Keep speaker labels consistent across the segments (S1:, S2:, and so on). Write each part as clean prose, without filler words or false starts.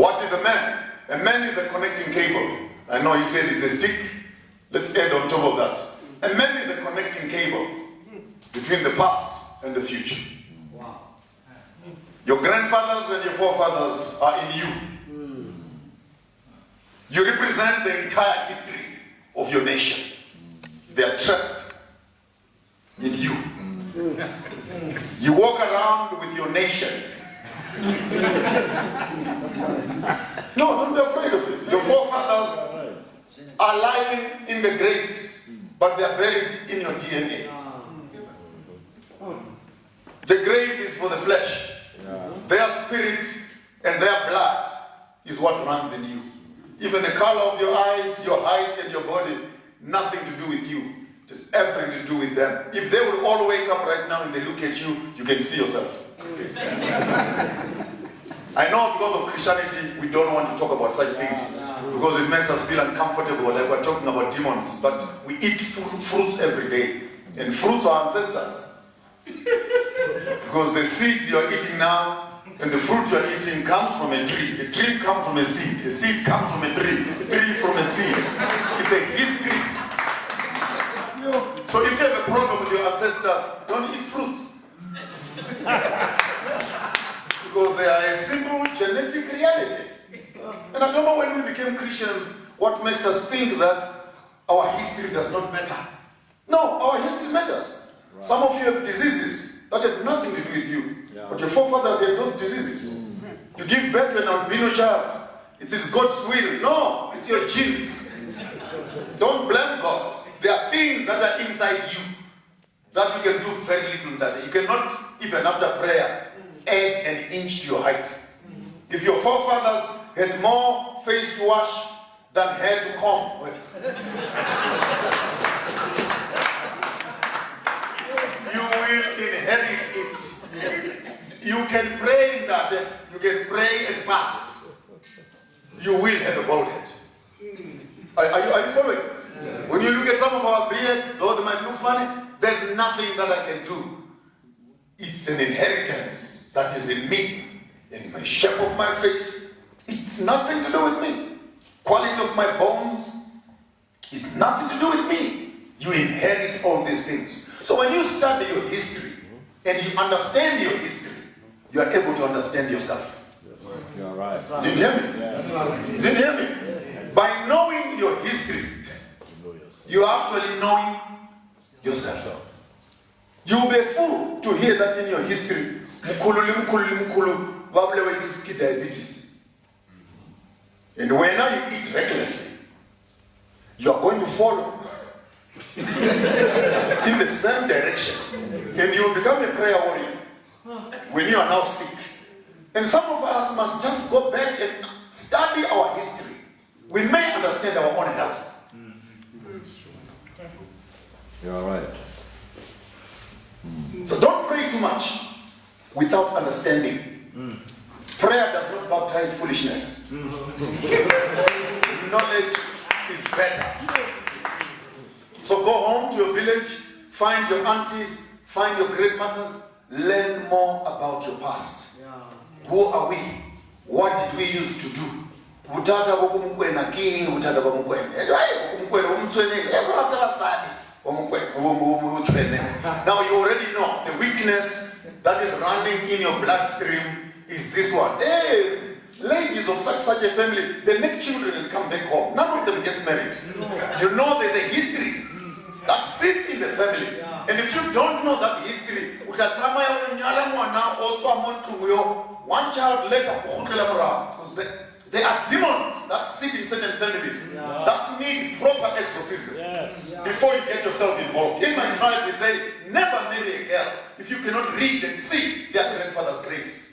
S1: What is a man? A man is a connecting cable. I know he said it's a stick. Let's add on top of that. A man is a connecting cable between the past and the future.
S2: Wow.
S1: Your grandfathers and your forefathers are in you. You represent the entire history of your nation. They are trapped in you. You walk around with your nation. No, don't be afraid of it. Your forefathers are lying in the graves, but they are buried in your DNA. The grave is for the flesh. Their spirit and their blood is what runs in you. Even the color of your eyes, your height and your body, nothing to do with you. Just everything to do with them. If they would all wake up right now and they look at you, you can see yourself. I know because of Christianity, we don't want to talk about such things because it makes us feel uncomfortable, like we're talking about demons. But we eat fruits every day, and fruits are ancestors. Because the seed you're eating now and the fruit you're eating comes from a tree. A tree comes from a seed comes from a tree from a seed. It's a history. So if you have a problem with your ancestors, don't eat fruits. Because they are a simple genetic reality. And I don't know when we became Christians, what makes us think that our history does not matter. No, our history matters. Right. Some of you have diseases that have nothing to do with you. Yeah. But your forefathers had those diseases. You give birth to an albino child. It is God's will. No, it's your genes. Don't blame God. There are things that are inside you that you can do very little that. You cannot, even after prayer, add an inch to your height. If your forefathers had more face to wash than hair to comb, you will inherit it. You can pray that, you can pray and fast. You will have a bald head. Are you following? Yeah. When you look at some of our beards, though they might look funny, there's nothing that I can do. It's an inheritance that is in me, in my shape of my face. It's nothing to do with me. Quality of my bones is nothing to do with me. You inherit all these things. So when you study your history and you understand your history, you are able to understand yourself.
S3: You're right.
S1: Did you hear me?
S3: Yes.
S1: Did you hear me? Yes. By knowing your history, you are actually knowing yourself. You will be a fool to hear that in your diabetes. And when now you eat recklessly, you are going to follow in the same direction. And you will become a prayer warrior when you are now sick. And some of us must just go back and study our history. We may understand our own health.
S3: You're right.
S1: So don't pray too much without understanding. Prayer does not baptize foolishness. Knowledge is better. So go home to your village, find your aunties, find your grandmothers, learn more about your past. Who are we? What did we used to do? Now you already know the weakness that is running in your bloodstream is this one. Hey, ladies of such a family, they make children and come back home. None of them gets married. You know there's a history that sits in the family. And if you don't know that history, one child later, because there are demons that sit in certain families that need proper exorcism before you get yourself involved. In my tribe, we say, never marry a girl if you cannot read and see their grandfather's graves.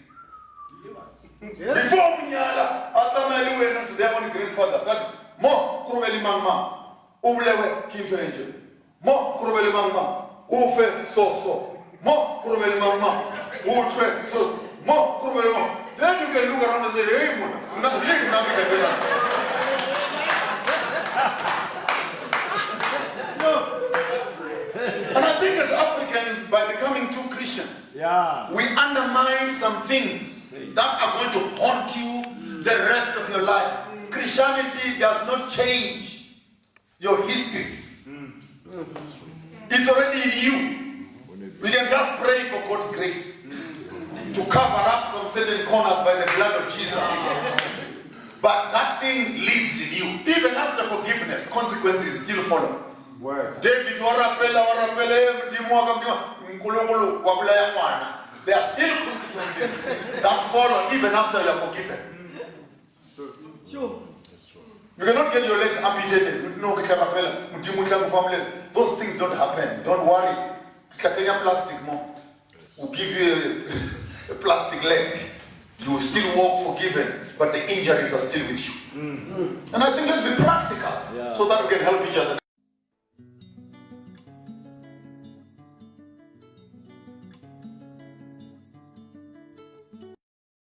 S1: Before Munyala, Atamali went to their own grandfathers, Mo Kurveli Mama, Ublewe Kinto Angel, Mo Kurveli Mama, Ufe So, Mo Kurveli Mama, Ufe So, Mo Kurveli Mama. Then you can look around and say, hey, and I think as Africans, by becoming too Christian, we undermine some things that are going to haunt you the rest of your life. Christianity does not change your history. It's already in you. We can just pray for God's grace to cover up some certain corners by the blood of Jesus. But that thing lives in you. Even after forgiveness, consequences still follow. David, there are still consequences that follow even after you are forgiven. You cannot get your leg amputated. Those things don't happen. Don't worry. Plastic more. We'll give you a plastic leg. You will still walk forgiven, but the injuries are still with you. And I think let's be practical so that we can help each other.